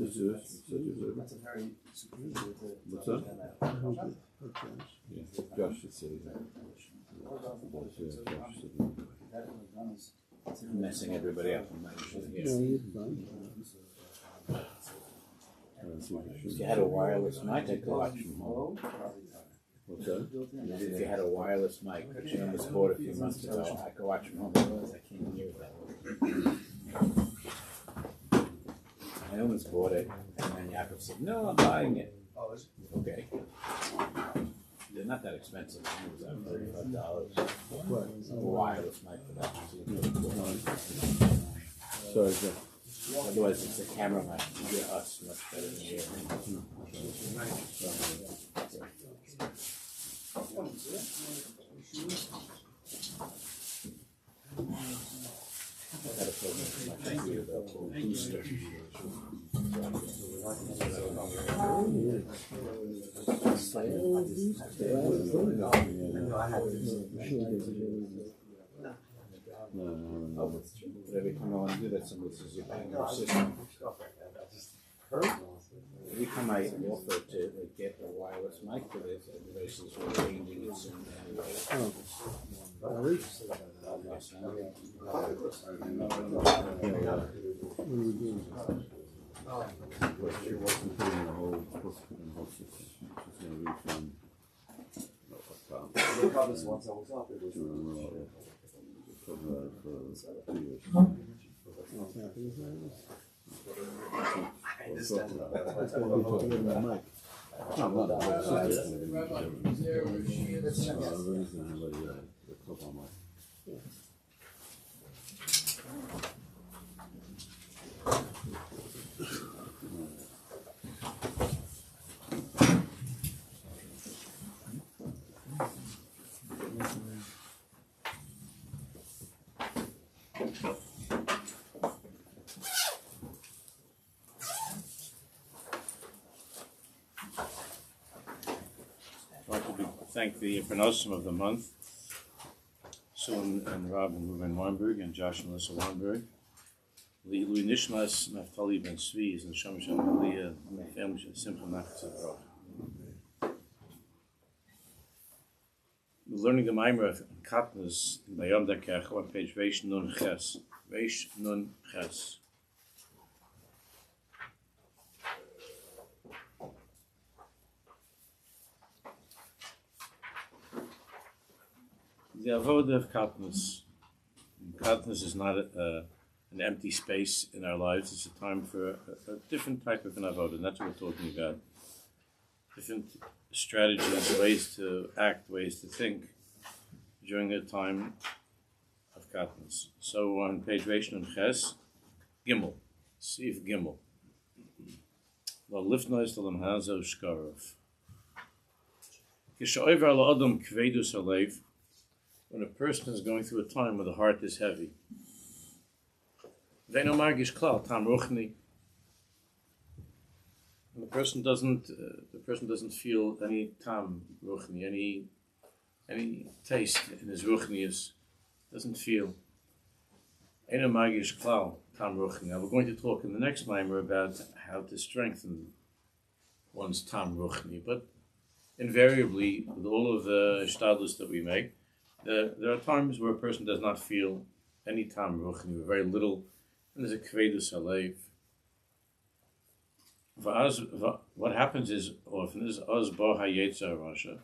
That's a very superior. What's that? Yeah, Josh should say that. Messing everybody up. If you had a wireless mic, I could watch from home. What's that? If you had a wireless mic, which you almost bought a few months ago, I could watch from home. Otherwise, I can't hear that. I almost bought it, and then Yaakov said, "No, I'm buying it." Okay. They're not that expensive. It was like $35. A wireless mic for that. Sorry, Jeff. Otherwise, it's a camera mic. You get us much better than you. I got a program for my computer though called Booster. But every time I want to do that, somebody says you're buying your system. Every time I offer to get a wireless mic for this, everybody says we're changing it soon anyway. She wasn't putting the whole book in the whole system. She's going to refund. This once I was up, it was For 2 years. I understand that. Thank the Panosim of the month, Susan and Rob and Ruben Weinberg and Josh and Melissa Weinberg. Louis Nishmas, Naftali Ben Sviz, and Shamash and Aliyah, and my family should simple Nachtzah. We're learning the Maimer of Katniss in Byam, darkecha on page Reish Nun Ches. Reish Nun Ches. The avodah of Katniss. Katniss is not an empty space in our lives. It's a time for a different type of an avodah, and that's what we're talking about. Different strategies, ways to act, ways to think during a time of Katniss. So on page Reish Nun Ches, Gimel, Sif Gimel. Lo lifnois l'lam hazo shkarov. Kishoiver al adam kvedus halev. When a person is going through a time where the heart is heavy. Ve'no margish klal tam ruchni. And the person doesn't feel any tam ruchni, any taste in his ruchnius. Doesn't feel. Ve'no margish klal tam ruchni. Now we're going to talk in the next mimer about how to strengthen one's tam ruchni, but invariably with all of the shtadlus that we make. There are times where a person does not feel any tam ruchni, very little, and there's a kvedus halev. What happens is often is az bo hayetza rasha,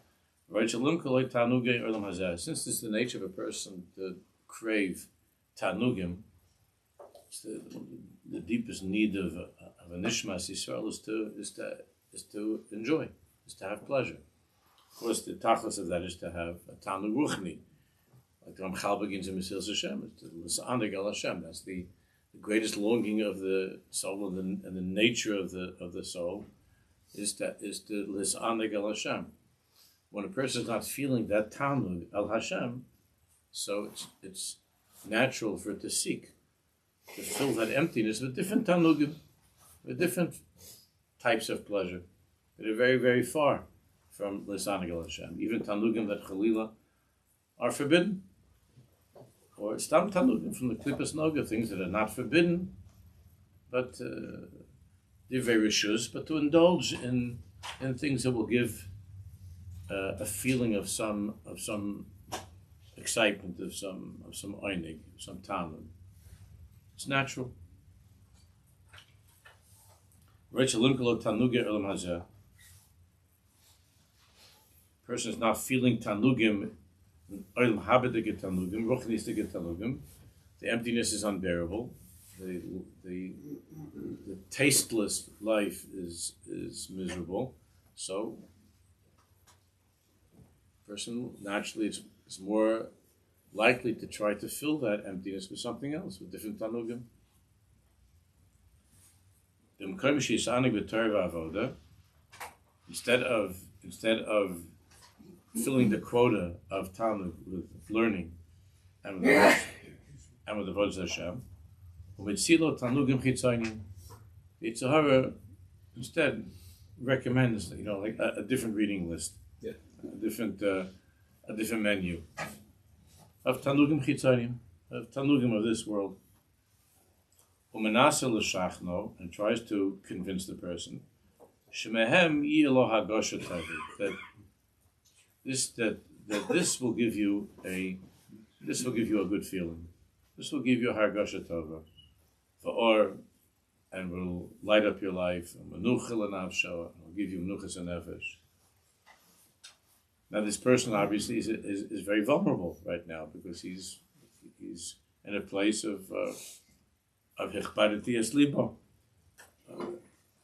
since it's the nature of a person to crave tanugim, it's the deepest need of a nishmas Yisrael is to enjoy, is to have pleasure. Of course, the tachlis of that is to have a tanug ruchni. Like the Ramchal begins in Mesilas Hashem, it's l'sa'aneg al Hashem. That's the greatest longing of the soul and the nature of the soul is to l'sa'aneg al Hashem. When a person is not feeling that tanug al Hashem, so it's natural for it to seek to fill that emptiness with different tanugim, with different types of pleasure that are very, very far from l'sa'aneg al Hashem. Even tanugim that chalila are forbidden, or stam tanugim from the klippas noga, things that are not forbidden, but the verishus, but to indulge in things that will give a feeling of some excitement, of some einig, some talent. It's natural. Person is not feeling tanugim, tanugim. The emptiness is unbearable. The tasteless life is miserable. So, person naturally is more likely to try to fill that emptiness with something else, with different tanugim. Instead of filling the quota of tanug with learning and with the avodas Hashem, Yitzhahara instead recommends, like a different reading list, Yeah. a different menu of tanugim chitzonim, of tanugim of this world. Umenasa l'shachno, and tries to convince the person shemehem yi'elo hagosha tavi, that this will give you a good feeling. This will give you a hargasha tova, and will light up your life. Menucha l'nafsho, will give you menuchas and nefesh. Now, this person obviously is very vulnerable right now because he's in a place of hechpadati libo,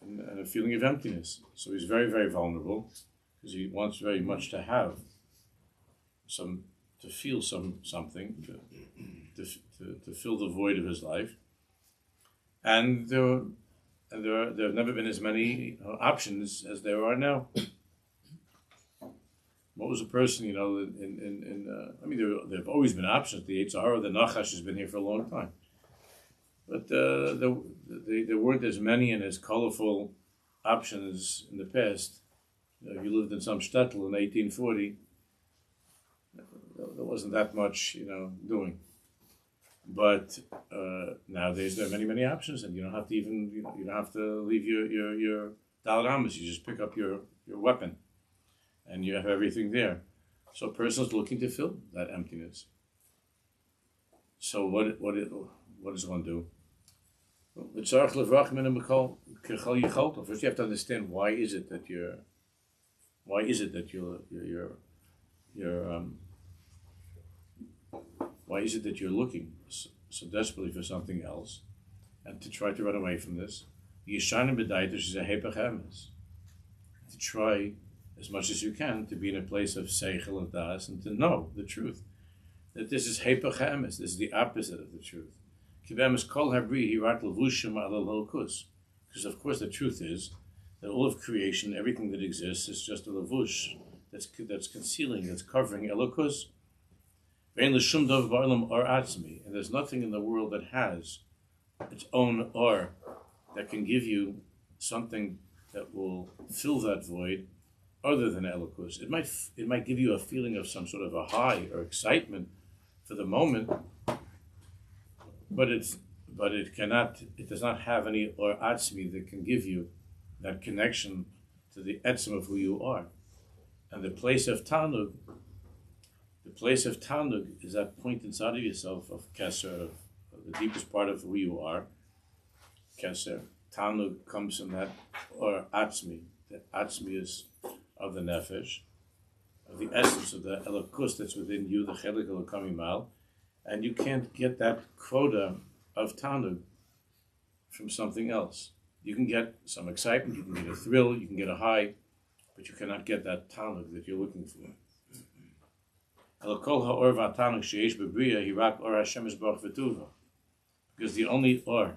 and a feeling of emptiness. So he's very, very vulnerable because he wants very much to have to feel something to fill the void of his life. And there have never been as many options as there are now. What was a person, there have always been options. The Yitzhahara, the Nachash has been here for a long time. But there weren't as many and as colorful options in the past. If you lived in some shtetl in 1840, there wasn't that much, doing. But nowadays there are many, many options, and you don't have to you don't have to leave your dalaramas. You just pick up your weapon, and you have everything there. So a person is looking to fill that emptiness. So what does one do? First, you have to understand why is it that you're looking so desperately for something else, and to try to run away from this. To try as much as you can to be in a place of seichel and das, and to know the truth. That this is hepech ha'emes, this is the opposite of the truth. Because of course the truth is that all of creation, everything that exists, is just a lavush that's concealing, that's covering elokus. And there's nothing in the world that has its own or that can give you something that will fill that void other than elokus. It might give you a feeling of some sort of a high or excitement for the moment, but it does not have any or atzmi that can give you that connection to the etzem of who you are. And the place of tanug is that point inside of yourself of keser, of the deepest part of who you are. Keser. Tanug comes from that, or atzmi. The atzmi is of the nefesh, of the essence of the elokus that's within you, the chelik elokamimal, and you can't get that quota of tanug from something else. You can get some excitement, you can get a thrill, you can get a high, but you cannot get that tanug that you're looking for. Because the only or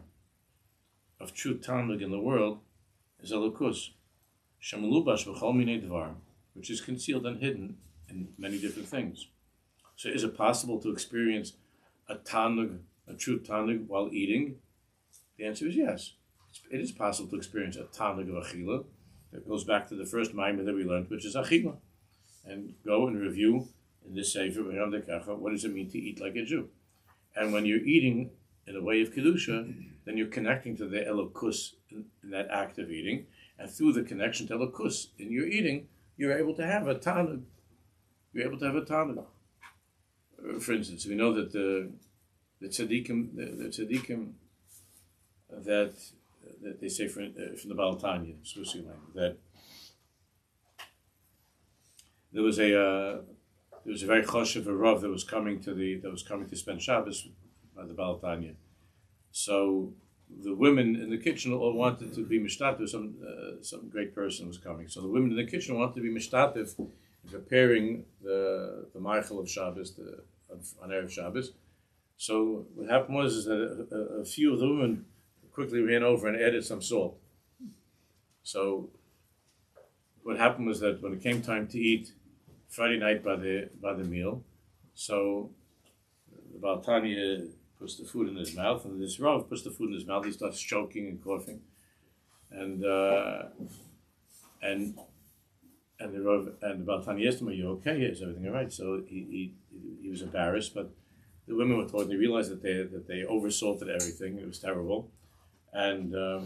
of true tanug in the world is elokus, which is concealed and hidden in many different things. So is it possible to experience a tanug, a true tanug, while eating? The answer is yes. It is possible to experience a tanug of achila. That goes back to the first maimah that we learned, which is achila. And go and review in this sefer, Byam, darkecha, what does it mean to eat like a Jew? And when you're eating in a way of kedusha, then you're connecting to the Elokus in that act of eating, and through the connection to Elokus in your eating, you're able to have a tanug. You're able to have a tanug. For instance, we know that the tzaddikim that they say from the Baal Tanya, that there was a very choshev rav that was coming to spend Shabbos by the Baal Tanya. So the women in the kitchen all wanted to be mishtatev. Some great person was coming. So the women in the kitchen wanted to be mishtatev in preparing the Meichel of Shabbos on Erev Shabbos. So what happened was is that a few of the women quickly ran over and added some salt. So what happened was that when it came time to eat Friday night by the meal, so the Baal Tanya puts the food in his mouth, and this Rav puts the food in his mouth. He starts choking and coughing, and the Rav and the Baal Tanya asked him, "Are you okay? Is everything all right?" So he was embarrassed, but the women were told. They realized that they oversalted everything. It was terrible, and the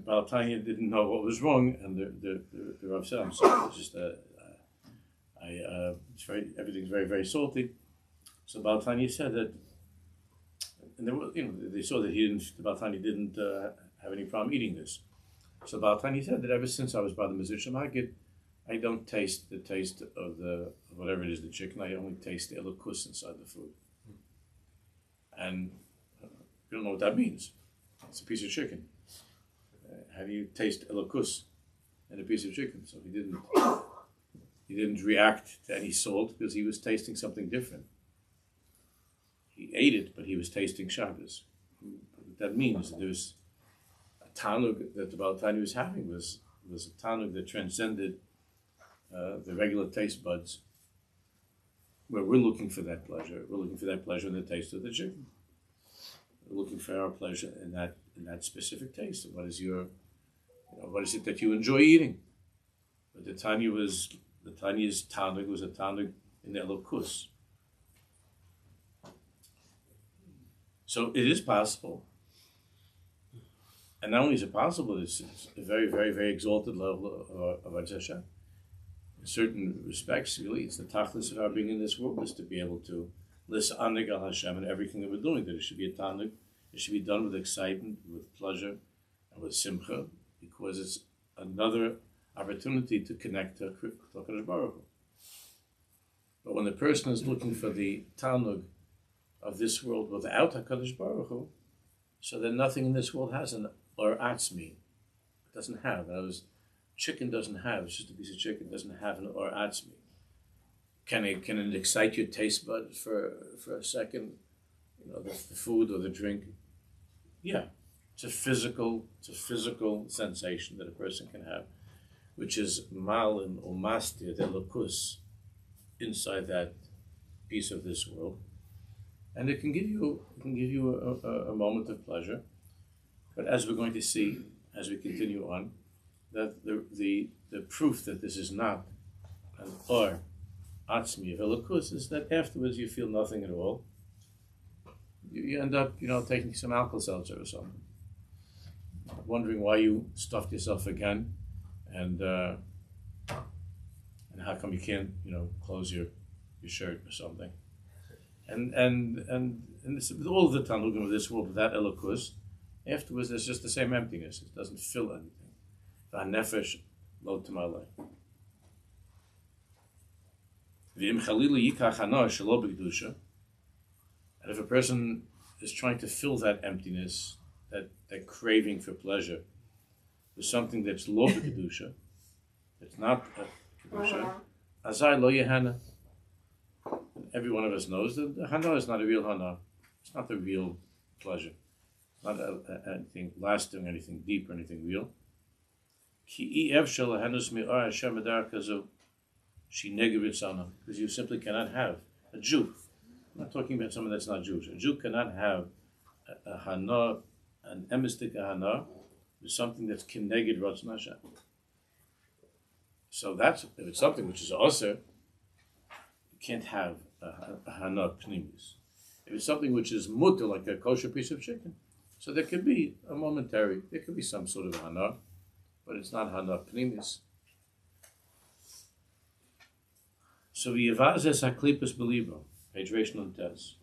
Baal Tanya didn't know what was wrong, and the Rav said, "I'm sorry. It's just everything's very, very salty." So Baal Tanya said that, and they saw that the Baal Tanya didn't have any problem eating this. So Baal Tanya said that ever since I was by the Mezritch Magid, I don't taste the taste of whatever it is, the chicken. I only taste the elokus inside the food. And you don't know what that means. It's a piece of chicken. How do you taste elokus in a piece of chicken? So he didn't react to any salt because he was tasting something different. He ate it, but he was tasting Shabbos. What that means, there's a tanug that the Baal Tanya was having was a tanug that transcended the regular taste buds, where we're looking for that pleasure. We're looking for that pleasure in the taste of the chicken. We're looking for our pleasure in that specific taste. What is it that you enjoy eating? But the Tanya's tanug was a tanug in the elokus. So it is possible, and not only is it possible, it's a very, very, very exalted level of darkecha. In certain respects, really, it's the tachlis of our being in this world is to be able to listen anig al Hashem in everything that we're doing. That it should be a tanug. It should be done with excitement, with pleasure, and with simcha, because it's another opportunity to connect to HaKadosh Baruch Hu. But when the person is looking for the tanug of this world without HaKadosh Baruch Hu, so then nothing in this world has an or atzmi. It doesn't have. Chicken doesn't have. It's just a piece of chicken. It doesn't have an or atzmi. Can it excite your taste buds for a second? The food or the drink. Yeah, it's a physical sensation that a person can have, which is malin or mastir delokus inside that piece of this world, and it can give you a moment of pleasure. But as we're going to see as we continue on, that the proof that this is not an or atzmi of elokus is that afterwards you feel nothing at all. You end up, taking some Alka-Seltzer or something, wondering why you stuffed yourself again, and how come you can't, close your shirt or something. And this, with all of the tanugim of this world, without elokus, afterwards there's just the same emptiness. It doesn't fill anything. V'hanefesh lo t'maleh. V'im chalilu yikach hana shelo b'kedusha. And if a person is trying to fill that emptiness, that craving for pleasure, with something that's lo b'kedusha, it's not a kedusha, azai lo yehana. Every one of us knows that the hana is not a real hana. It's not the real pleasure. It's not anything lasting, anything deep, or anything real. Because you simply cannot have a Jew. I'm not talking about someone that's not Jewish. A Jew cannot have a hana, an emistic hana, with something that's kineged Ratzon Hashem. So that's, if it's something which is also, you can't have a hana pnimis. If it's something which is mutter, like a kosher piece of chicken, so there could be a momentary, there could be some sort of hana, but it's not hana pnimis. So v'yavazes haklipus belibo, page Reish Nun Tes.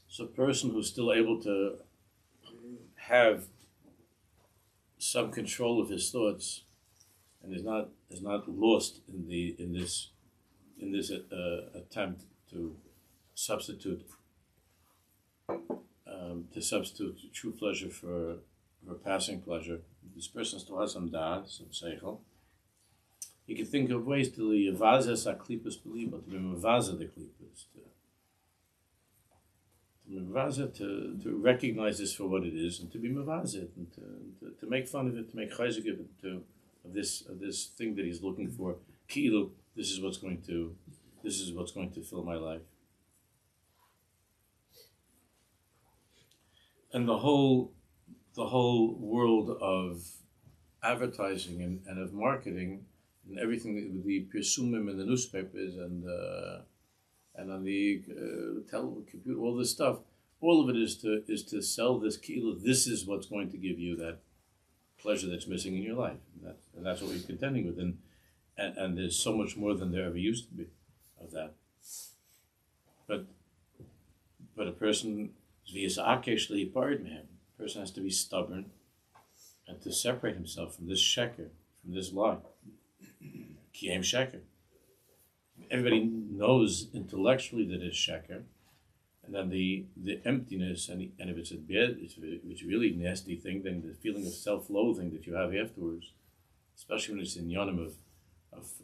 So a person who's still able to have some control of his thoughts and is not lost in this attempt to substitute true pleasure for passing pleasure. This person still has some da'as, some seichel. You can think of ways to yavazes haklipus belibo, to be mavaza the klipus, to recognize this for what it is, and to be mavazit, and to make fun of it, to make chayzik of it, of this thing that he's looking for. Ki'ilu, this is what's going to fill my life. And the whole world of advertising and of marketing and everything, the persumim in the newspapers and on the computer, all this stuff, all of it is to sell this kilo. This is what's going to give you that pleasure that's missing in your life, and that's what we're contending with. And there's so much more than there ever used to be of that. But a person has to be stubborn and to separate himself from this sheker, from this lie. Kiyem sheker. Everybody knows intellectually that it's sheker, and then the emptiness, and if it's a bad, it's a really nasty thing, then the feeling of self-loathing that you have afterwards, especially when it's in yonim of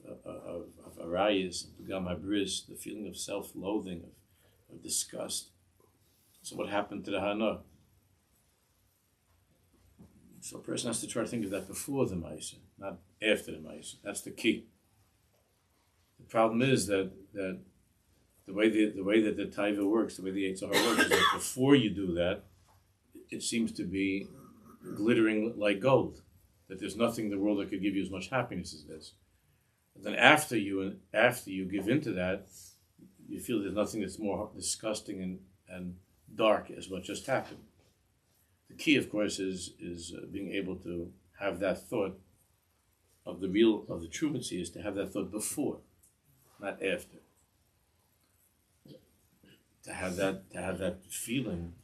arayis, gam habris, the feeling of self-loathing, of disgust. So what happened to the hana? So a person has to try to think of that before the ma'aseh, not after the ma'aseh. That's the key. The problem is that the way that the taiva works, the way the Yetzer Hara works, is that before you do that, it seems to be glittering like gold. That there's nothing in the world that could give you as much happiness as this. And then after you give into that, you feel there's nothing that's more disgusting and dark as what just happened. The key, of course, is being able to have that thought of the true mitzvah, is to have that thought before, not after. To have that feeling,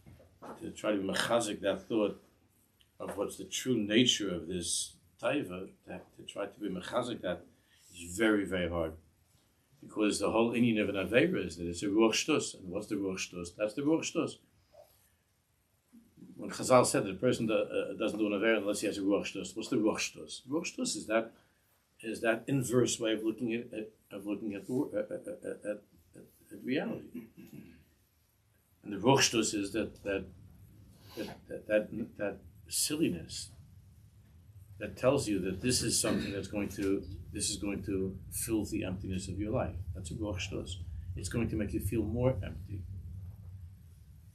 to try to mechazik that thought of what's the true nature of this taiva, to try to be mechazik that is very, very hard. Because the whole inyan of an aveira is that it's a ruach shtus. And what's the ruach shtus? That's the ruach shtus. When Chazal said that a person doesn't do an aveira unless he has a ruach shtus, what's the ruach shtus? Ruach shtus is that inverse way of looking at reality. And the ruach shtus is that silliness that tells you that this is something this is going to fill the emptiness of your life. That's a ruach shtus. It's going to make you feel more empty.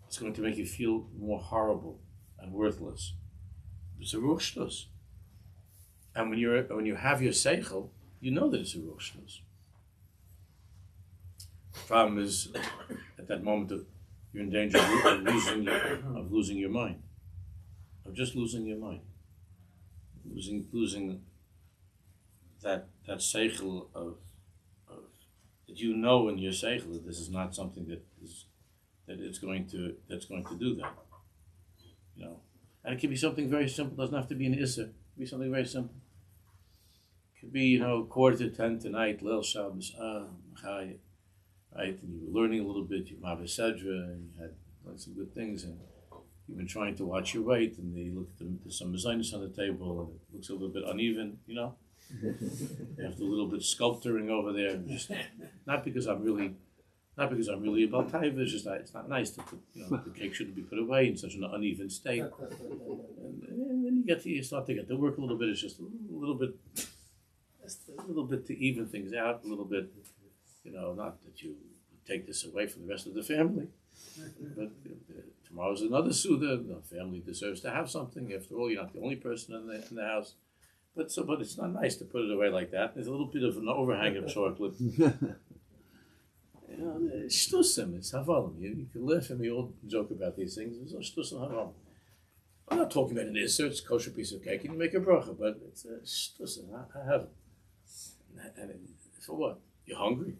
It's going to make you feel more horrible and worthless. It's a ruach shtus. And when you have your seichel, you know that it's a ruach shtus. The problem is, at that moment, you're in danger of losing your mind, of just losing your mind, losing that seichel of that you know in your seichel that this is not something that's going to do that, you know. And it could be something very simple. It doesn't have to be an issa. It could be something very simple. It could be 9:45 tonight, Leil Shabbos, Chai. Right, and you were learning a little bit, you have a sedra, and you had some good things, and you've been trying to watch your weight, and they look at there's some mezainis on the table, and it looks a little bit uneven, you know. You have a little bit sculpturing over there, just not because I'm really about taiva. It's just that it's not nice to put, the cake shouldn't be put away in such an uneven state, and then you start to get to work a little bit. It's just a little bit to even things out a little bit. Not that you take this away from the rest of the family, But tomorrow's another Suda. The family deserves to have something. After all, you're not the only person in the house. But it's not nice to put it away like that. There's a little bit of an overhang of chocolate. Shtusim, it's havalim. You can laugh and we all joke about these things. It's shtusim havalim. I'm not talking about an isser, it's a kosher piece of cake, and you make a bracha, but it's a shtusim. I have it. And for what? You're hungry?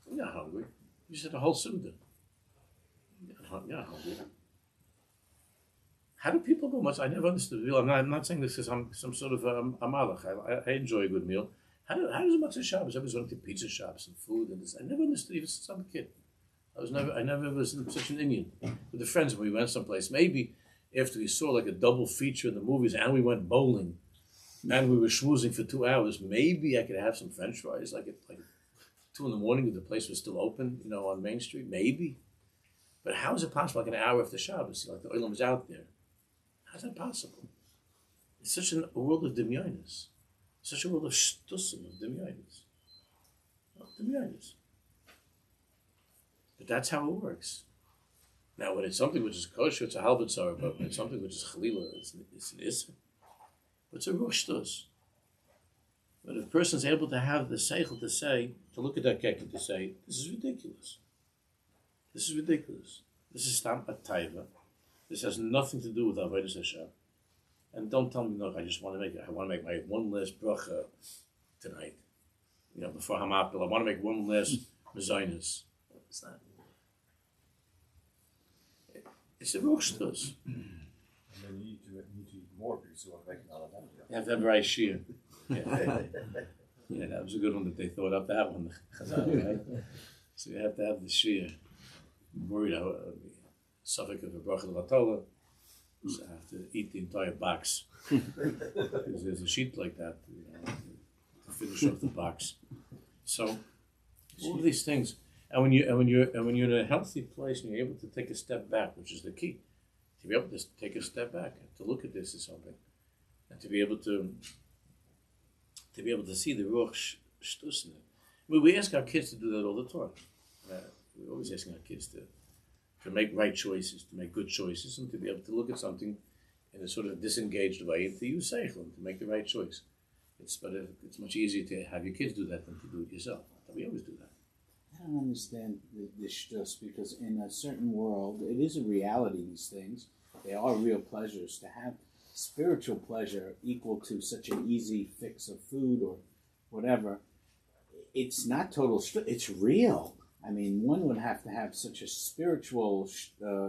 You're not hungry. You said a whole Suda. You're not hungry. How do people go much? I never understood. I'm not saying this because I'm some sort of a malach. I enjoy a good meal. How does a matzah Shabbos? I was going to pizza shops and food and this. I never understood even since I'm a kid. I never was in such an Indian. With the friends when we went someplace, maybe after we saw like a double feature in the movies and we went bowling and we were schmoozing for 2 hours, maybe I could have some French fries like 2 in the morning if the place was still open, on Main Street, maybe. But how is it possible like an hour after Shabbos, like the oilam is out there? How's that possible? It's such a world of demyonis. Such a world of shtusim, of demyonis. But that's how it works. Now, when it's something which is kosher, it's a halbatzar, but when it's something which is chalila, it's an issa. But it's a real shtus. But if a person's able to have the seichel to look at that cake and to say, this is ridiculous. This is ridiculous. This is stam at taiva. This has nothing to do with Avodas Hashem. And don't tell me, look, I want to make my one last bracha tonight. Before Hamapil, I want to make one last mezainis. It's not. It's a real shtus. And then you need to eat more because you want to make it out of that. You have to have the right shir. Yeah, that was a good one that they thought up, that one. Right? So you have to have the shir. I'm worried I suffix of a bracha l'vatola. So I have to eat the entire box. Because there's a sheet like that to finish off the box. So all of these things, and when you're in a healthy place and you're able to take a step back, which is the key, to be able to take a step back and to look at this as something, and to be able to see the ruach shtus in it. We ask our kids to do that all the time. We're always asking our kids to make right choices, to make good choices, and to be able to look at something in a sort of disengaged way and to use seichel to make the right choice. It's much easier to have your kids do that than to do it yourself. We always do that. I don't understand this shtus because in a certain world, it is a reality, these things. They are real pleasures. To have spiritual pleasure equal to such an easy fix of food or whatever, it's not total shtus. It's real. I mean, one would have to have such a spiritual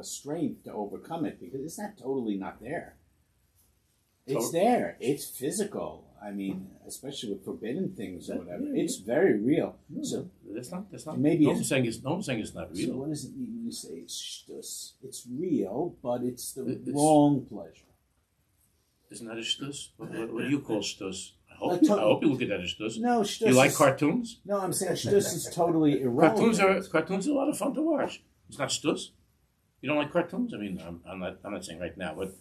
strength to overcome it because it's not totally not there. It's there. It's physical. I mean, especially with forbidden things or whatever. It's very real. No, so that's not. Maybe no one's saying it's not real. So what does it mean when you say it's shtus? It's real, but it's the wrong pleasure. Isn't that a shtus? What do you call shtus? I hope you look at that as shtus. No, shtus. You like cartoons? No, I'm saying shtus is totally irrelevant. Cartoons are a lot of fun to watch. It's not shtus. You don't like cartoons? I mean, I'm not saying right now, but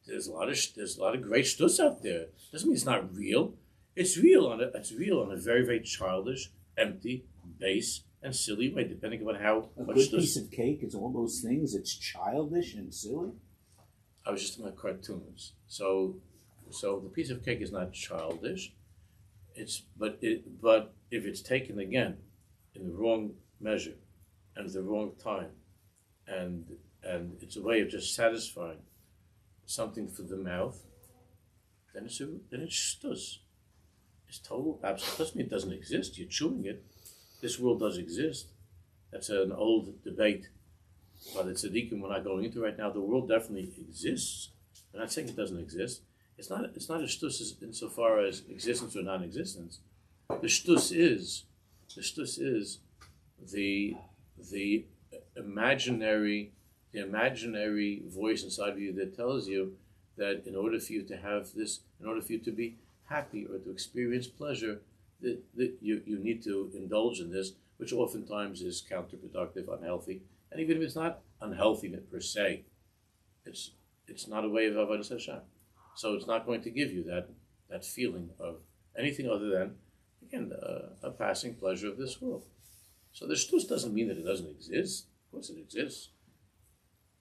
there's a lot of great shtus out there. Doesn't mean it's not real. It's real on a very, very childish, empty, base, and silly way, depending on how a much good piece of cake is all those things. It's childish and silly. I was just talking about cartoons. So the piece of cake is not childish. But if it's taken again in the wrong measure and at the wrong time, and it's a way of just satisfying something for the mouth, then it's shtus. It's total absence. Doesn't mean it doesn't exist. You're chewing it. This world does exist. That's an old debate by the tzaddikim we're not going into right now. The world definitely exists. I'm not saying it doesn't exist. It's not a shtus insofar as existence or non-existence. The shtus is the imaginary voice inside of you that tells you that in order for you to have this, in order for you to be happy or to experience pleasure, that you need to indulge in this, which oftentimes is counterproductive, unhealthy, and even if it's not unhealthy per se, it's not a way of avodas Hashem. So it's not going to give you that feeling of anything other than, again, a passing pleasure of this world. So the shtus doesn't mean that it doesn't exist. Of course it exists.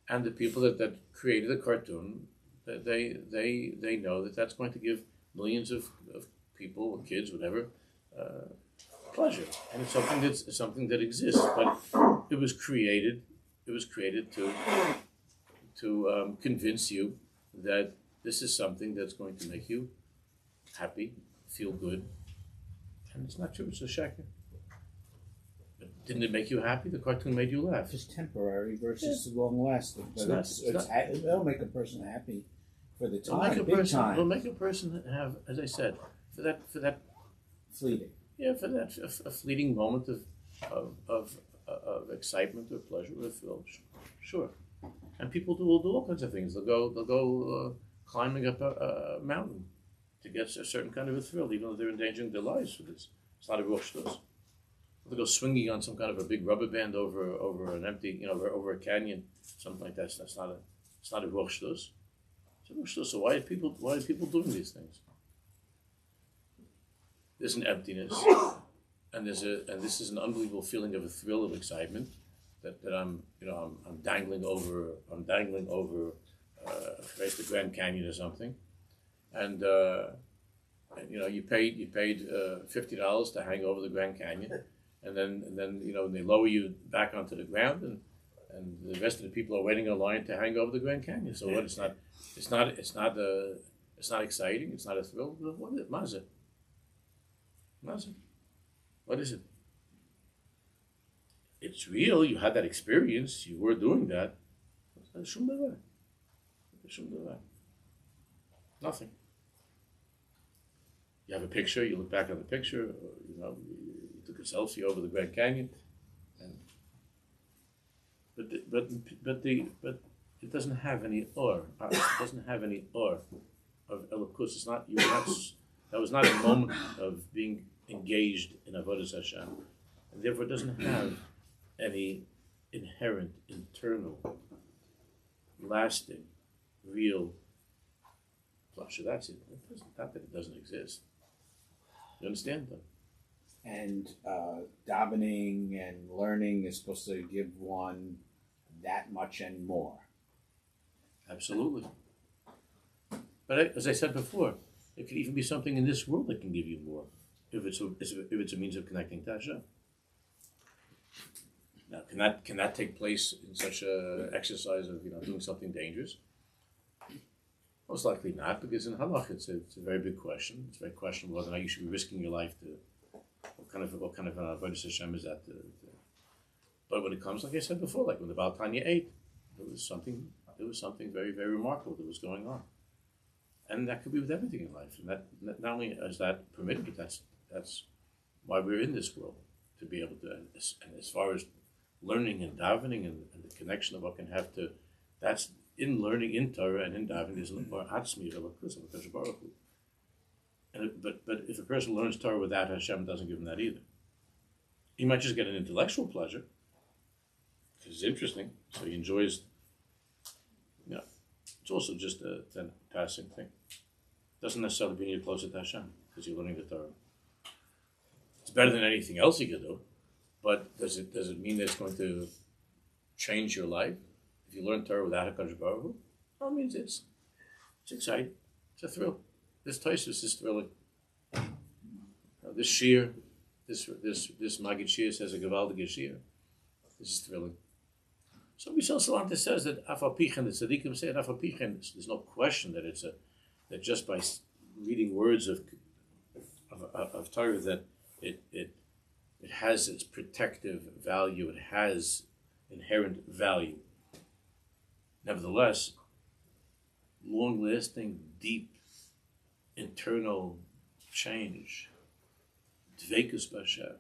And the people that created the cartoon, they know that that's going to give millions of people, or kids, whatever, pleasure. And it's something that exists. But it was created to convince you that this is something that's going to make you happy, feel good. And it's not true, it's a sheker. Didn't it make you happy? The cartoon made you laugh. It's temporary versus long lasting. But it'll make a person happy for the time. It'll make a person have, as I said, for that fleeting. Yeah, for that a fleeting moment of excitement or pleasure or thrill. Sure. And people will do all kinds of things. They'll go climbing up a mountain to get a certain kind of a thrill, even though they're endangering their lives for this. It's not a real shtus. They'll go swinging on some kind of a big rubber band over an empty, over a canyon, something like that. It's not a real shtus. It's a real shtus. So why are people doing these things? There's an emptiness, and this is an unbelievable feeling of a thrill of excitement that I'm dangling over the Grand Canyon or something, and you paid $50 to hang over the Grand Canyon, and then they lower you back onto the ground, and the rest of the people are waiting in line to hang over the Grand Canyon. So what? It's not exciting. It's not a thrill. What is it? Mazah. What is it? It's real. You had that experience. You were doing that. Nothing. You have a picture. You look back on the picture. You took a selfie over the Grand Canyon, but it doesn't have any or. It doesn't have any or of elokus. It's not. That was not a moment of being engaged in avodas Hashem, and therefore it doesn't have any inherent, internal, lasting, real pleasure. That's it. Not that it doesn't exist. You understand that? And davening and learning is supposed to give one that much and more. Absolutely. But as I said before, it could even be something in this world that can give you more, if it's a means of connecting to Hashem. Now, can that take place in such a exercise of doing something dangerous? Most likely not, because in halach it's a very big question. It's very questionable whether or not you should be risking your life to what kind of an avodas Hashem is that. But when it comes, like I said before, like when the Baal Tanya ate, there was something very, very remarkable that was going on. And that could be with everything in life. And that not only is that permitted, but that's why we're in this world, to be able to. And as far as learning and davening and the connection of what can have to, that's in learning in Torah and in davening. There's a little more atzmi of a Baruch Hu. But if a person learns Torah without Hashem, doesn't give him that either. He might just get an intellectual pleasure because it's interesting, so he enjoys. It's also just a passing thing. Doesn't necessarily bring you closer to Hashem because you're learning the Torah. It's better than anything else you could do, but does it mean that it's going to change your life if you learn Torah without HaKadosh Baruch Hu? No, it means it's exciting. It's a thrill. This Tosfos is thrilling. This Shir, this Magid Shir says a Gavaldig Shir. This is thrilling. So Mishal Salanta says that Afalpichen, the Tzaddikim say that Afalpichen, there's no question that that just by reading words of Torah that it has its protective value, it has inherent value. Nevertheless, long-lasting, deep, internal change, dveikus b'Hashem.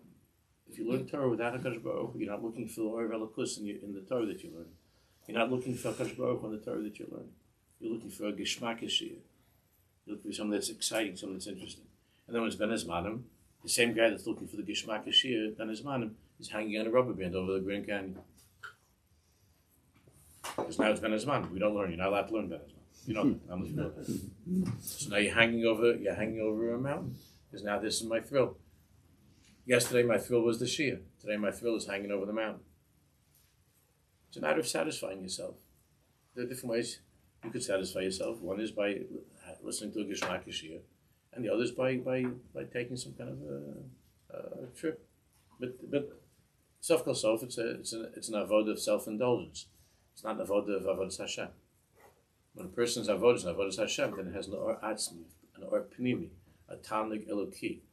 If you learn Torah without HaKadosh Baruch Hu, you're not looking for the Or Velakus in the Torah that you're learning. You're not looking for HaKadosh Baruch Hu in the Torah that you're learning. You're looking for a Geshmak Yeshir. You're looking for something that's exciting, something that's interesting. And then when it's Ben Ezmanim, the same guy that's looking for the Geshmak Yeshir, Ben Ezmanim, is hanging on a rubber band over the Grand Canyon. Because now it's Ben Ezmanim. We don't learn. You're not allowed to learn Ben Ezmanim. You know that. You know that. So now you're hanging over a mountain. Because now this is my thrill. Yesterday my thrill was the Shia. Today my thrill is hanging over the mountain. It's a matter of satisfying yourself. There are different ways you could satisfy yourself. One is by listening to a Geshmak Shia, and the other is by taking some kind of a trip. But sof kol sof, it's an avodah of self-indulgence. It's not an avodah of avodas Hashem. When a person's avodas Hashem, then it has an or atzmi, an or pnimi, a tanug eloki,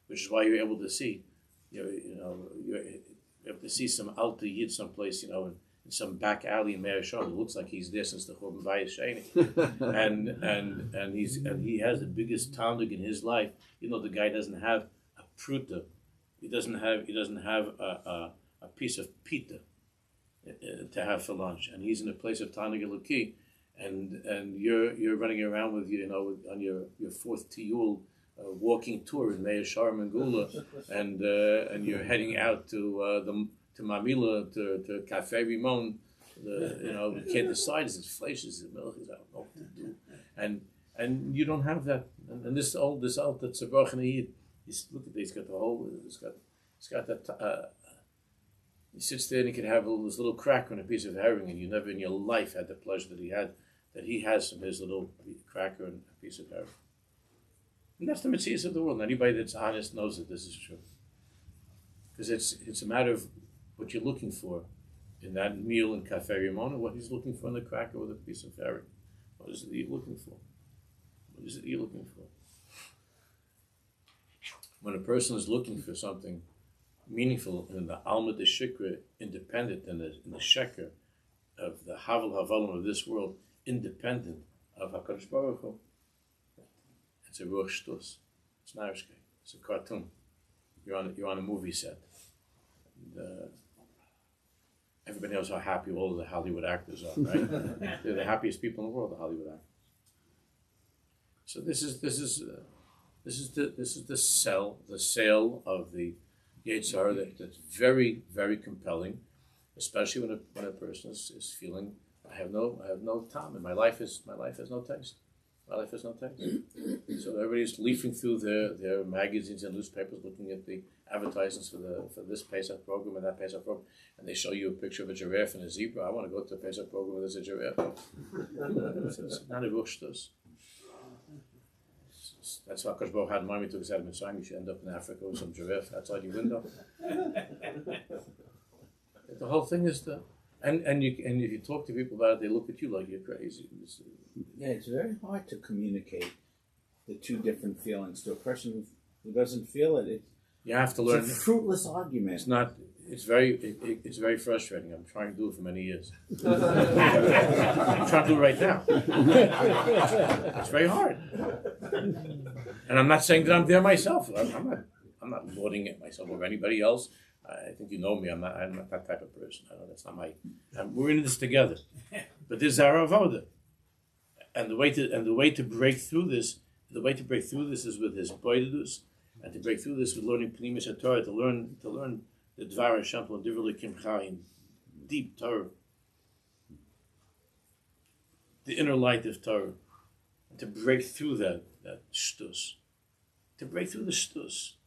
which is why you're able to see, you're able to see some alter yid someplace, in some back alley in Meir Shom. It looks like he's there since the Churban Bayis Sheni, and he has the biggest tanug in his life. The guy doesn't have a pruta, he doesn't have a piece of pita to have for lunch, and he's in a place of tanug eloki, and you're running around with on your fourth tiyul. Walking tour in Meir Sharm and Gula, and you're heading out to Mamila to Cafe Rimon. You can't decide is it flesh, is it milk, is I don't know what to do, and you don't have that. And this alt that's a Baruch Yid. Look at this. He's got the whole. He's got that. He sits there and he can have this little cracker and a piece of herring, and you never in your life had the pleasure that he has from his little cracker and a piece of herring. And that's the mitzvahs of the world. And anybody that's honest knows that this is true. Because it's a matter of what you're looking for in that meal in Cafe Rimon, and what he's looking for in the cracker with a piece of herring. What is it that you're looking for? What is it that you're looking for? When a person is looking for something meaningful in the Alma de Shikra, independent in the Sheker of the Havel Havalim of this world, independent of HaKadosh Baruch Hu, it's a ruach shtus. It's narishke. It's a cartoon. You're on a movie set. And, everybody knows how happy all of the Hollywood actors are, right? They're the happiest people in the world, the Hollywood actors. So this is the sale of the Yetzirah that's very, very compelling, especially when a person is feeling I have no time, and my life has no taste. My life has no taste. So everybody's leafing through their magazines and newspapers, looking at the advertisements for this Pesach program and that Pesach program, and they show you a picture of a giraffe and a zebra. I want to go to a Pesach program where there's a giraffe. It's not a rushtos. That's why Kosh Baruch had mommy took us out of Mitzrayim. You should end up in Africa with some giraffe outside your window. The whole thing is and if you talk to people about it, they look at you like you're crazy. It's very hard to communicate the two different feelings to a person who doesn't feel it. You have to learn. It's a fruitless argument. It's not. It's very frustrating. I'm trying to do it for many years. I'm trying to do it right now. It's very hard. And I'm not saying that I'm there myself. I'm not lauding it myself or anybody else. I think you know me. I'm not that type of person. I know that's not my. We're in this together. But this is our avoda, and the way to break through this, is with his boydus, and to break through this with learning Pnimis HaTorah, to learn the Dvar Hashem and Divrei Kim Chaim, deep Torah, the inner light of Torah, and to break through that shtus, to break through the shtus.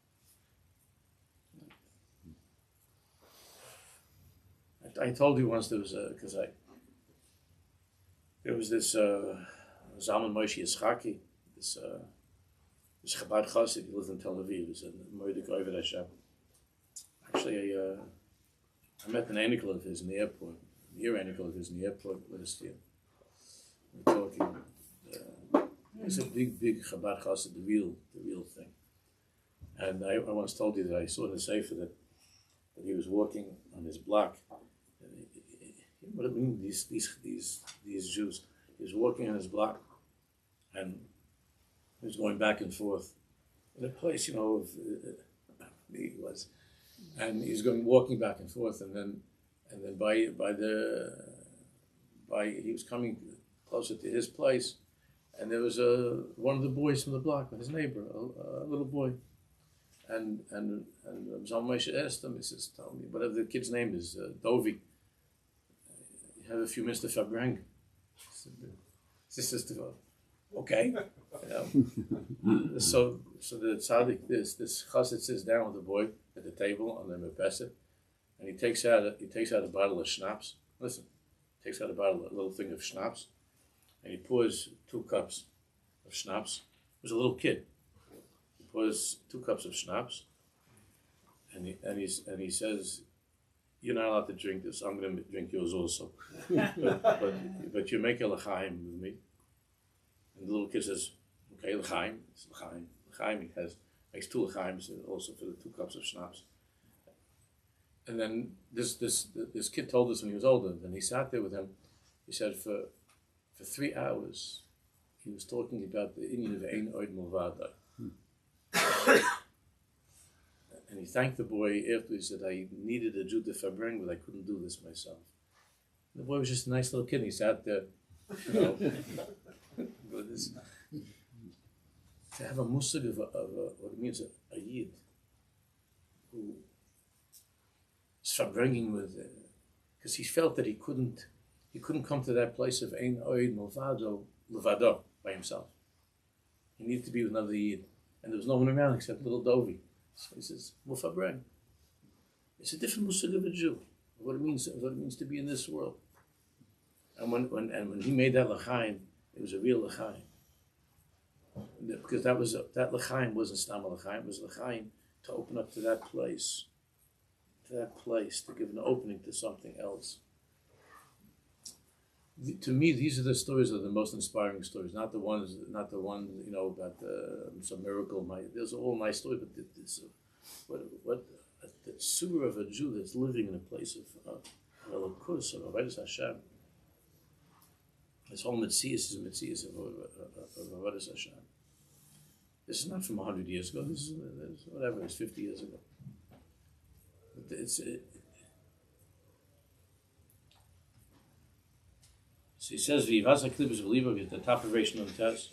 I told you once there was this Zalman Moshe Yitzchaki, this Chabad Chassid. He lived in Tel Aviv. He was a Moedik Oived Hashem. Actually, I met an anicle of his in the airport. Last year. We're talking. He's a big Chabad Chassid, the real thing. And I once told you that I saw in the Sefer that he was walking on his block. What do I mean? These Jews. He was walking on his block, and he was going back and forth in a place, he was, and he's walking back and forth, and then he was coming closer to his place, and there was one of the boys from the block, his neighbor, a little boy, and Zalman Moshe asked him. He says, "Tell me whatever the kid's name is, Dovi. Have a few minutes to Fabrang." This is Okay. So the tzaddik, this chassid sits down with the boy at the table on the merpeset, and he takes out a bottle of schnapps. Listen, takes out a little thing of schnapps, and he pours 2 cups of schnapps. He was a little kid. He pours 2 cups of schnapps, and he says, "You're not allowed to drink this. I'm going to drink yours also, but you make a l'chaim with me." And the little kid says, "Okay, l'chaim, it's l'chaim. L'chaim." He makes 2 l'chaims also for the 2 cups of schnapps. And then this kid told us when he was older. Then he sat there with him. He said for 3 hours he was talking about the Indian of Ein Oid Mulvada. And he thanked the boy after. He said, "I needed a Jew to fabring, but I couldn't do this myself." And the boy was just a nice little kid. And he sat there, you know. To have a musig of what it means, a yid who is fabringing with, because he felt that he couldn't come to that place of ein oid milvado levado by himself. He needed to be with another yid, and there was no one around except little Dovi. So he says, "We'll fabrang." It's a different musig of a Jew. What it means to be in this world. And when he made that l'chaim, it was a real l'chaim. Because that l'chaim wasn't stam l'chaim, it was l'chaim to open up to that place, to give an opening to something else. To me, these are the stories that are the most inspiring stories. Not the one about some miracle. There's a whole nice story, but this, what the tzur of a Jew that's living in a place of elokus, of avodas Hashem. This whole Metzias is a Metzias of avodas Hashem. This is not from 100 years ago. This is whatever. It's 50 years ago. So he says, "V'yivasa klibus v'liva at the top of Reish Nun Tes.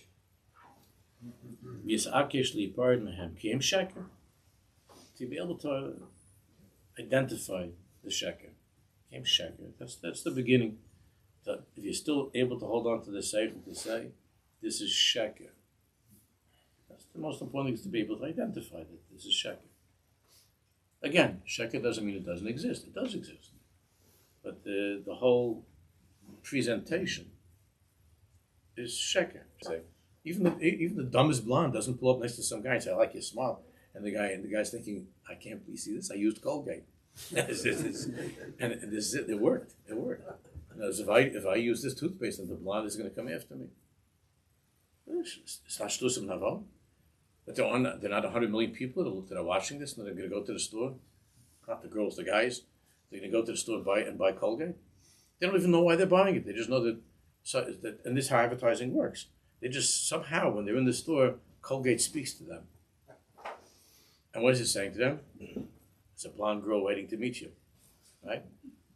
V'yisakesh li'ipard mehem ki em sheker." To be able to identify the sheker, ki em sheker. That's the beginning. That if you're still able to hold on to the seichel to say, this is sheker. That's the most important thing, is to be able to identify that this is sheker. Again, sheker doesn't mean it doesn't exist. It does exist. But the whole presentation is sheker. Even the dumbest blonde doesn't pull up next to some guy and say, "I like your smile," and the guy's thinking, "I can't believe you see this. I used Colgate." And this is it. It worked. If I use this toothpaste, and the blonde is going to come after me. But they're not 100 million people that are watching this, and they're going to go to the store. Not the girls, the guys. They're going to go to the store and buy Colgate. They don't even know why they're buying it. They just know that, and this is how advertising works. They just somehow, when they're in the store, Colgate speaks to them. And what is it saying to them? It's a blonde girl waiting to meet you, right?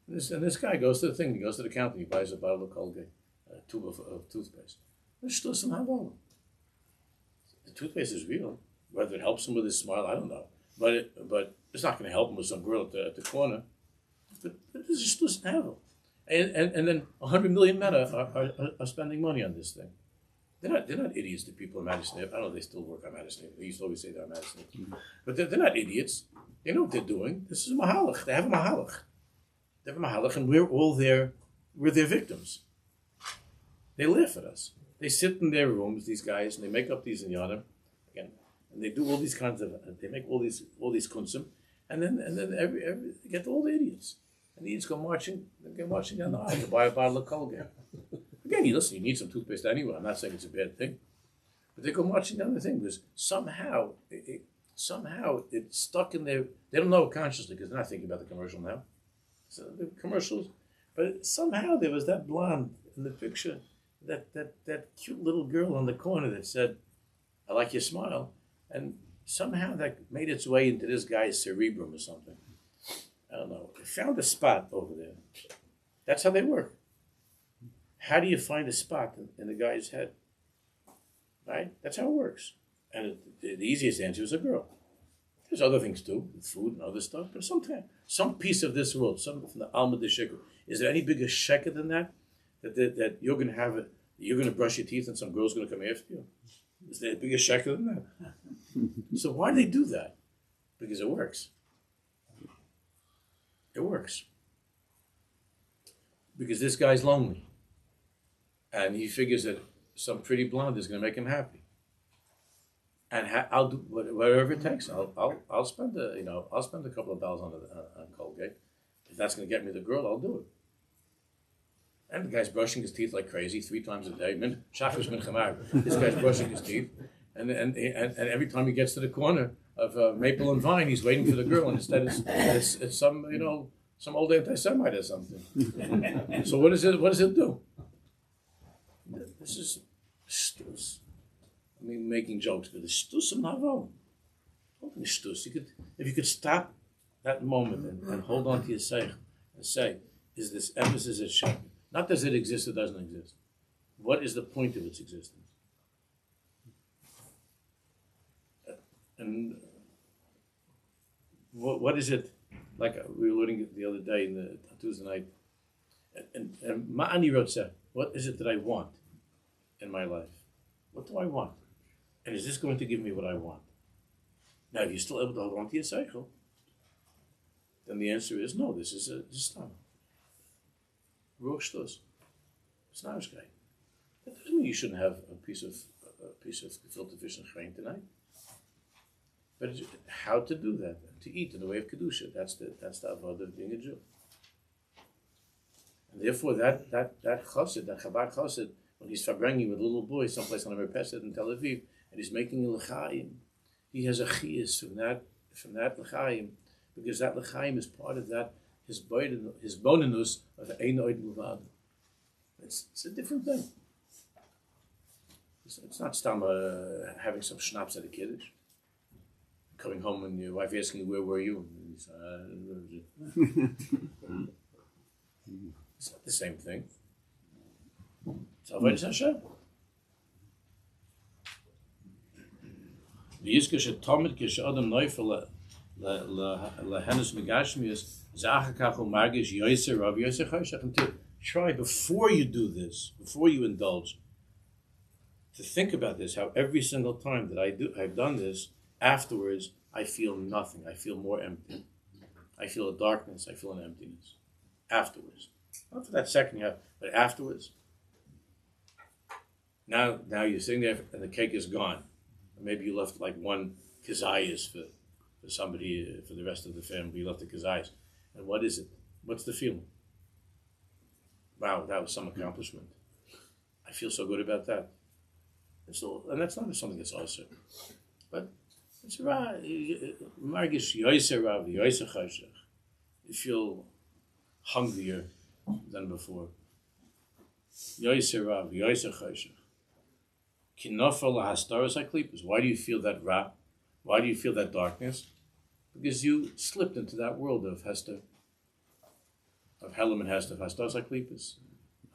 And this guy goes to the thing. He goes to the counter. He buys a bottle of Colgate, a tube of toothpaste. The toothpaste is real. Whether it helps him with his smile, I don't know. But it's not going to help him with some girl at the corner. But it's just a snavel. And then 100 million men are spending money on this thing. They're not idiots, the people in Madison. I don't know if they still work on Madison. They used to always say they're on Madison. Mm-hmm. But they're not idiots. They know what they're doing. This is a mahalach. They have a mahalach. And we're their victims. They laugh at us. They sit in their rooms, these guys, and they make up these inyanim, again, and they do all these kinds of, they make all these kunsim, and then they get all the idiots. And the idiots go marching down the aisle to buy a bottle of Colgate. Again, you need some toothpaste anyway. I'm not saying it's a bad thing. But they go marching down the thing because somehow it's stuck in their, they don't know it consciously because they're not thinking about the commercial now. So the commercials, but somehow there was that blonde in the picture, that cute little girl on the corner that said, "I like your smile," and somehow that made its way into this guy's cerebrum or something. I don't know. It found a spot over there. That's how they work. How do you find a spot in the guy's head? Right? That's how it works. And the easiest answer is a girl. There's other things too, with food and other stuff, but sometimes some piece of this world, some from the Alma de Sheker, is there any bigger sheker than that? That you're going to have You're going to brush your teeth and some girl's going to come after you. Is there a bigger shekel than that? So why do they do that? Because it works. It works. Because this guy's lonely. And he figures that some pretty blonde is going to make him happy. And I'll do whatever it takes. I'll spend I'll spend a couple of dollars on Colgate. If that's going to get me the girl, I'll do it. And the guy's brushing his teeth like crazy 3 times a day. This guy's brushing his teeth, and every time he gets to the corner of Maple and Vine, he's waiting for the girl, and instead it's some some old anti-Semite or something. So what does it do? This is stus. I mean, making jokes, but it's stus and navo. Stus. If you could stop that moment and hold on to your seich and say, is this emphasis at Shem? Not does it exist or doesn't exist. What is the point of its existence? And what is it? Like we were learning the other day in the Tuesday night. And Ma'ani wrote, what is it that I want in my life? What do I want? And is this going to give me what I want? Now, if you're still able to hold on to your cycle, then the answer is no, this is a stam. Ruach shtus. It's not guy. That doesn't mean you shouldn't have a piece of gefilte fish and grain tonight. But how to do that, to eat in the way of kedusha, that's the avodah of being a Jew. And therefore, that chassid, that Chabad chassid, when he's fabrengi with a little boy someplace on a merpeset in Tel Aviv, and he's making a l'chaim, he has a chiyus from that l'chaim, because that l'chaim is part of that his bonus of ein oid muvad. It's a different thing. It's not stam having some schnapps at a kiddush, coming home and your wife asking you, where were you? It's not the same thing. It's avodas Hashem. V'yizkash tamid kish adam neufel lehenus megashmius zachakach u'margish yoser rav yoser chayshach. And to try before you do this, before you indulge, to think about this. How every single time that I've done this, afterwards I feel nothing. I feel more empty. I feel a darkness. I feel an emptiness. Afterwards, not for that second half, but afterwards. Now you're sitting there and the cake is gone. Or maybe you left like one kazayas for somebody, for the rest of the family. You left the kazayas. And what is it? What's the feeling? Wow, that was some accomplishment. I feel so good about that. And that's not something that's awesome. But it's right. Margish yoser rav, yoser chayshach. You feel hungrier than before. Yoser rav, yoser chayshach. Kinofel lahastaras haklipos. Why do you feel that ra? Why do you feel that darkness? Because you slipped into that world of hester, of helam and hester, of hastaras haklipos,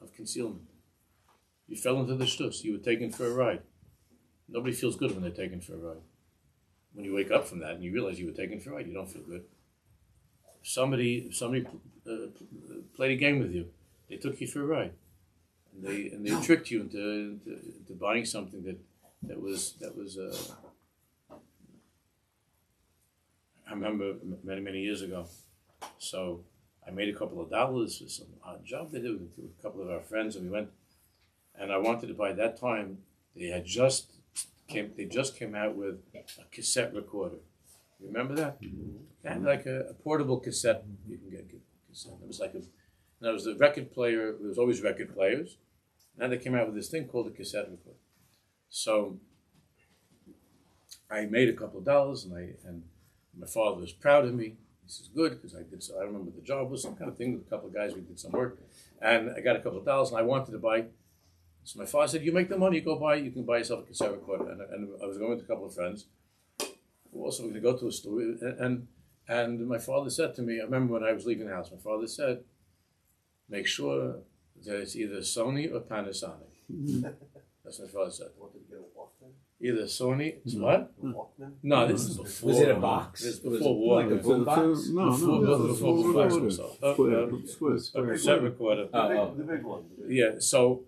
of concealment. You fell into the shtus. You were taken for a ride. Nobody feels good when they're taken for a ride. When you wake up from that and you realize you were taken for a ride, you don't feel good. If somebody played a game with you, they took you for a ride. And they tricked you into buying something that was. I remember many years ago. So I made a couple of dollars for some odd job they did with a couple of our friends, and we went. And I wanted to buy at that time. They just came out with a cassette recorder. You remember that? They had like a portable cassette. You can get cassette. It was like and it was the record player. There was always record players. Now they came out with this thing called a cassette recorder. So I made a couple of dollars, and my father was proud of me. He says, "Good," because I did. So I remember the job was some kind of thing with a couple of guys. We did some work, and I got a couple of dollars, and I wanted to buy. So my father said, "You make the money, you can buy yourself a cassette recorder." And I was going with a couple of friends. We were also going to go to a store, and my father said to me, I remember when I was leaving the house, my father said, "Make sure that it's either Sony or Panasonic." That's what my father said. Either Sony, what? No, this is before. Was it a box? This is before Walkman. Like a boom box? Before cassette recorder. The big one. Yeah, so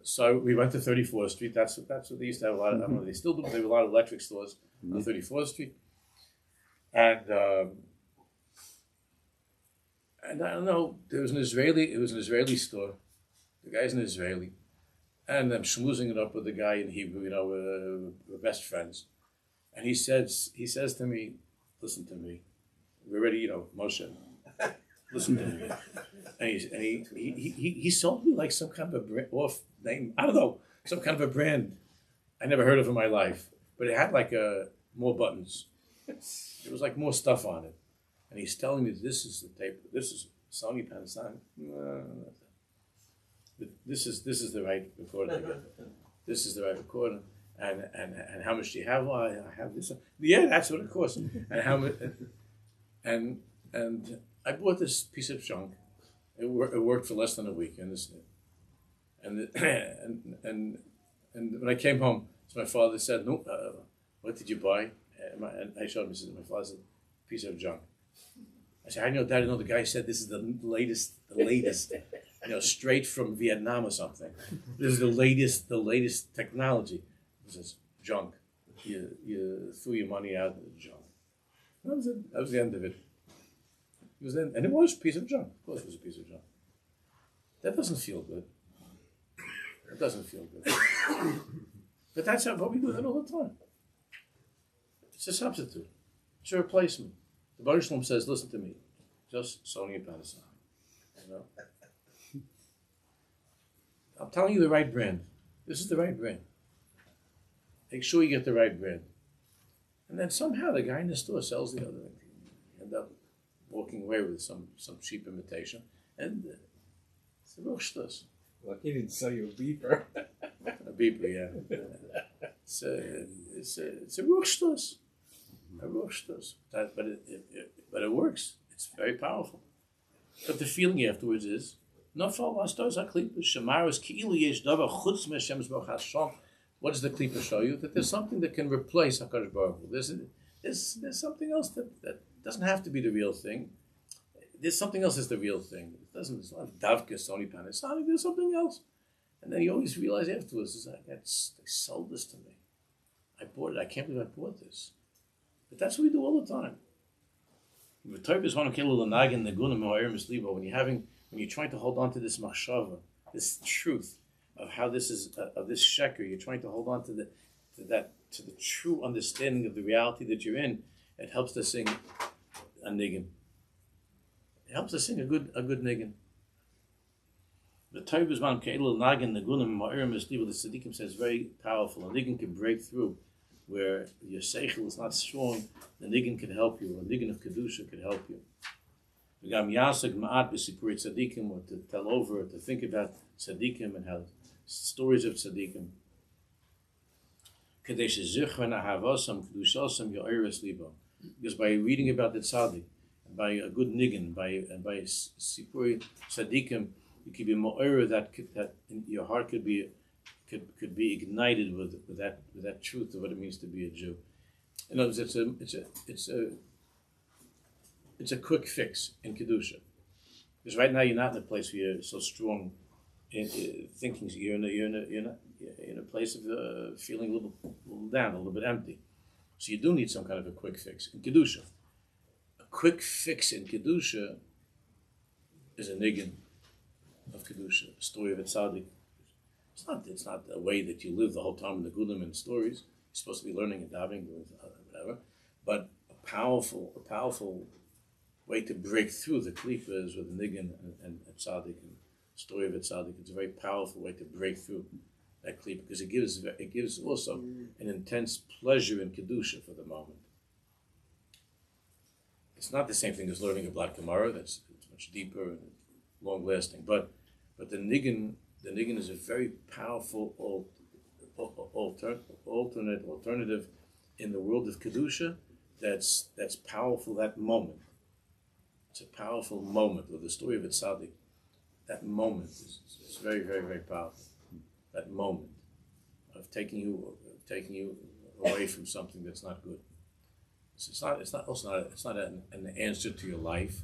So we went to 34th Street. That's what they used to have a lot of. I don't know. They still do. They have a lot of electric stores on 34th Street, and I don't know. There was an Israeli. It was an Israeli store. The guy's an Israeli, and I'm schmoozing it up with the guy in Hebrew. We're best friends, and he says to me, "Listen to me. We're ready. Moshe. Listen to me." And he sold me like some kind of a off name. I don't know, some kind of a brand I never heard of in my life. But it had like more buttons. There was like more stuff on it. And he's telling me this is the tape. This is Sony Panasonic. This is the right recorder. This is the right recorder. And how much do you have? Well, I have this. Yeah, that's what it costs. And how much? And I bought this piece of junk. It worked for less than a week, and when I came home, so my father said, "No, what did you buy?" And I showed him. He said, "My father said, piece of junk." I said, "I know, Dad. I know." The guy said, "This is the latest, straight from Vietnam or something. This is the latest technology." He says, "Junk. You threw your money out of the junk." That was it. That was the end of it. And it was a piece of junk. Of course, it was a piece of junk. That doesn't feel good. It doesn't feel good. But that's what we do that all the time. It's a substitute. It's a replacement. The Baruch Shalom says, "Listen to me, just Sony and Panasonic." I'm telling you the right brand. This is the right brand. Make sure you get the right brand. And then somehow the guy in the store sells the other thing. You end up walking away with some cheap imitation, and it's a real shtus. Well, he didn't sell you a beeper. A beeper, yeah. It's a real shtus. A real shtus. But it works. It's very powerful. But the feeling afterwards is, Nafal Astos HaKlipa Shemaros Ki'ilu Yesh Davar Chutz Me'Hashem's Baruch Hashem. What does the Klipa show you? That there's something that can replace HaKadosh Baruch Hu. There's something else that doesn't have to be the real thing. There's something else that's the real thing. It's not darkecha, Sony Panasonic. There's something else. And then you always realize afterwards, it's like, they sold this to me. I bought it. I can't believe I bought this. But that's what we do all the time. When you're trying to hold on to this machshava, this truth of how this is, of this sheker, you're trying to hold on to the true understanding of the reality that you're in. It helps to sing a niggin. It helps to sing a good niggin. The Torah man ke'elul nagin negunim ma'ir misliva. The tzaddikim says very powerful. A niggin can break through where your seichel is not strong. The niggin can help you. A niggin of kedusha can help you. Gam yasek ma'at b'sipurei tzaddikim, or to tell over, to think about tzaddikim and how stories of tzaddikim. Kadesh zichron ahavasam kedushasam yo'eres libo. Because by reading about the tzaddik, by a good niggin, by sipurei tzaddikim, you could be mo'era that in your heart could be ignited with that truth of what it means to be a Jew. In other words, it's a quick fix in kedusha. Because right now you're not in a place where you're so strong in thinking. You're in a place of feeling a little down, a little bit empty. So you do need some kind of a quick fix in kedusha. A quick fix in kedusha is a niggin of kedusha, a story of a tzaddik. It's not a way that you live the whole time in the gudim and stories. You're supposed to be learning and davening, whatever. But a powerful way to break through the klipa is with a niggin and a tzaddik and story of a tzaddik. It's a very powerful way to break through that klipa because it gives also an intense pleasure in kedusha for the moment. It's not the same thing as learning a Black Gemara. It's much deeper and long lasting. But the niggin is a very powerful alternative in the world of kedusha. That's powerful. That moment. It's a powerful moment with the story of a tzaddik. That moment is very, very, very powerful. That moment of taking you away from something that's not good. It's not an answer to your life,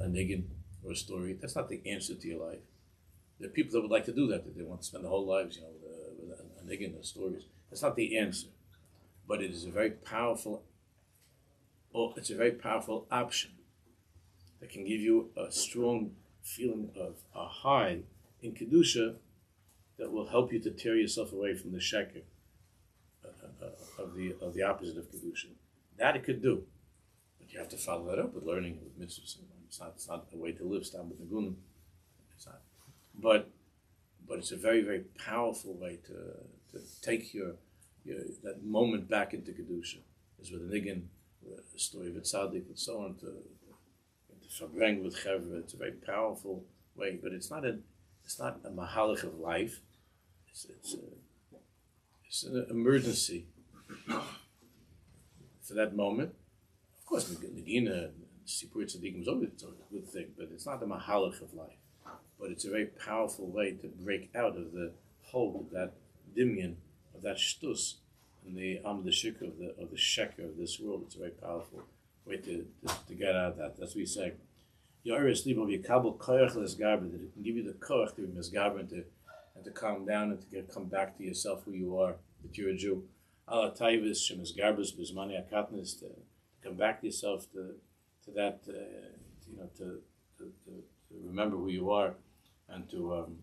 a niggin or a story. That's not the answer to your life. There are people that would like to do that they want to spend their whole lives, with a niggin or stories. That's not the answer, but it is a very powerful. It's a very powerful option that can give you a strong feeling of a high in kedusha that will help you to tear yourself away from the sheker of the opposite of kedusha. That it could do, but you have to follow that up with learning with mitzvahs. It's not a way to live. Stand with nagunim. It's not, but it's a very, very powerful way to take your that moment back into kedusha. Is with a niggin, a story of a tzaddik, and so on to fabreng with chevra. It's a very powerful way, but it's not a mahalach of life. It's an emergency for that moment. Of course, Nagina, Sipur Tzadikim is always a good thing, but it's not the mahalach of life. But it's a very powerful way to break out of the hold of that dimyan, of that shtus, and the shikr of the sheker of this world. It's a very powerful way to get out of that. That's what we say. Yoris libo v'yikabel koach lesgarber, that it can give you the koach to be misgarber and to calm down and to come back to yourself, who you are, that you're a Jew. Ala taivis shemisgarbus bizmani akatnis, to come back to yourself, to that, to remember who you are, and to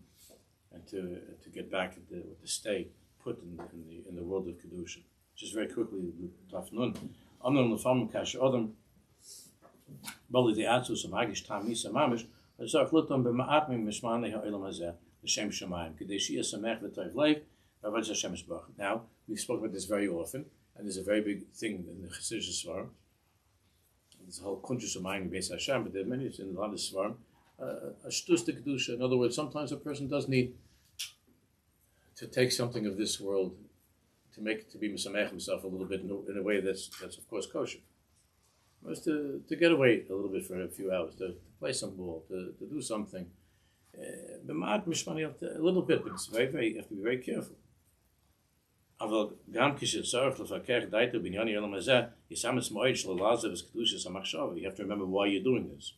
get back to stay put in the world of kedusha. Just very quickly, tafnun. Amnon lefam kash adam. Bali the atzus amagish tamisa mamish. Azak lutam b'ma'atmim mishmani ha'olam hazeh l'shem shamayim. Kadeshi esamech v'toiv leiv v'avad Hashem esbach. Now, we've spoken about this very often, and there's a very big thing in the Chassidish Svarim. There's a whole kuntrus shamayim based Hashem, but there are many in a lot of Svarim. A shtus de kedusha. In other words, sometimes a person does need to take something of this world to be misamech himself a little bit in a way that's of course kosher. Was to get away a little bit for a few hours, to play some ball, to do something. A little bit, but it's very, very, you have to be very careful. You have to remember why you're doing this.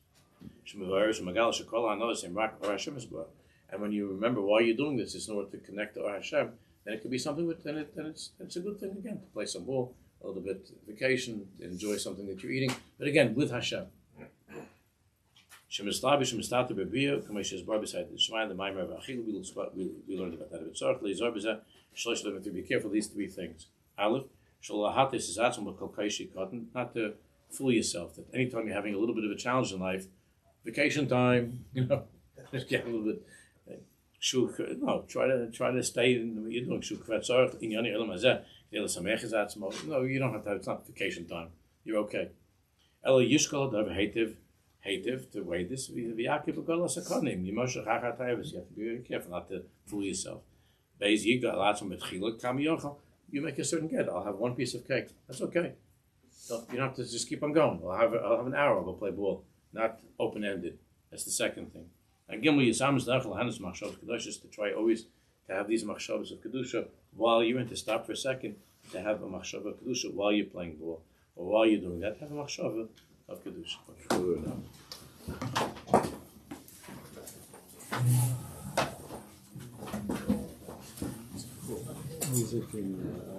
And when you remember why you're doing this, it's in order to connect to Or Hashem, then it could be something then it's a good thing again, to play some ball, a little bit vacation, enjoy something that you're eating, but again, with Hashem. We learned about that a bit. You have to be careful of these three things. Aleph, not to fool yourself that anytime you're having a little bit of a challenge in life, vacation time, just get a little bit. Try to stay in what you're doing. No, you don't have to have, it's not vacation time. You're okay. To weigh this. You have to be very careful not to fool yourself. You make a certain get. I'll have one piece of cake. That's okay. So you don't have to just keep on going. I'll have an hour. I'll go play ball. Not open-ended. That's the second thing. And Gimel Yisam is to try always to have these machshavas of kedusha while you're in, to stop for a second, to have a machshava of kedusha while you're playing ball, or while you're doing that, have a machshava of kedusha. Music in